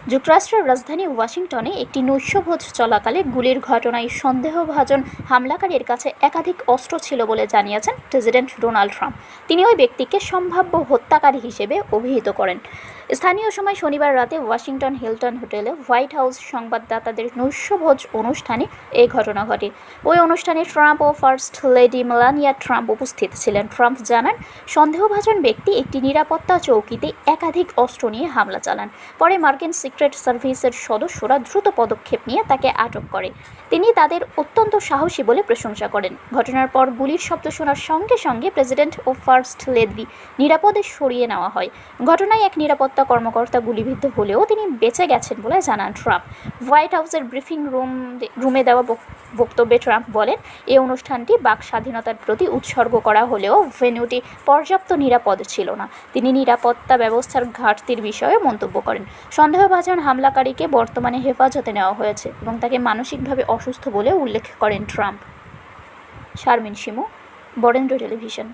যুক্তরাষ্ট্রের রাজধানী ওয়াশিংটনে একটি নৈশভোজ চলাকালে গুলির ঘটনায় সন্দেহভাজন হামলাকারীর কাছে একাধিক অস্ত্র ছিল বলে জানিয়েছেন প্রেসিডেন্ট ডোনাল্ড ট্রাম্প। তিনি ওই ব্যক্তিকে সম্ভাব্য হত্যাকারী হিসেবে অভিহিত করেন। স্থানীয় সময় শনিবার রাতে ওয়াশিংটন হিলটন হোটেলে হোয়াইট হাউস সংবাদদাতাদের নৈশভোজ অনুষ্ঠানে এই ঘটনা ঘটে। ওই অনুষ্ঠানে ট্রাম্প ও ফার্স্ট লেডি মেলানিয়া ট্রাম্প উপস্থিত ছিলেন। ট্রাম্প জানান, সন্দেহভাজন ব্যক্তি একটি নিরাপত্তা চৌকিতে একাধিক অস্ত্র নিয়ে হামলা চালান। পরে মার্কিন সিক্রেট সার্ভিসের সদস্যরা দ্রুত পদক্ষেপ নিয়ে তাকে আটক করে। তিনি তাদের অত্যন্ত সাহসী বলে প্রশংসা করেন। ঘটনার পর গুলির শব্দ শোনার সঙ্গে সঙ্গে প্রেসিডেন্ট ও ফার্স্ট লেডি নিরাপদে সরিয়ে নেওয়া হয়। ঘটনায় এক নিরাপত্তা কর্মকর্তা গুলিবিদ্ধ হলেও তিনি বেঁচে গেছেন বলে জানান ট্রাম্প। হোয়াইট হাউসের ব্রিফিং রুমে দেওয়া বক্তব্যে ট্রাম্প বলেন, এই অনুষ্ঠানটি বাক স্বাধীনতার প্রতি উৎসর্গ করা হলেও ভেন্যুটি পর্যাপ্ত নিরাপদ ছিল না। তিনি নিরাপত্তা ব্যবস্থার ঘাটতির বিষয়ে মন্তব্য করেন। সন্দেহভাজন হামলাকারীকে বর্তমানে হেফাজতে নেওয়া হয়েছে এবং তাকে মানসিকভাবে অসুস্থ বলে উল্লেখ করেন ট্রাম্প। শারমিন শিমু, বরেন্দ্র টেলিভিশন।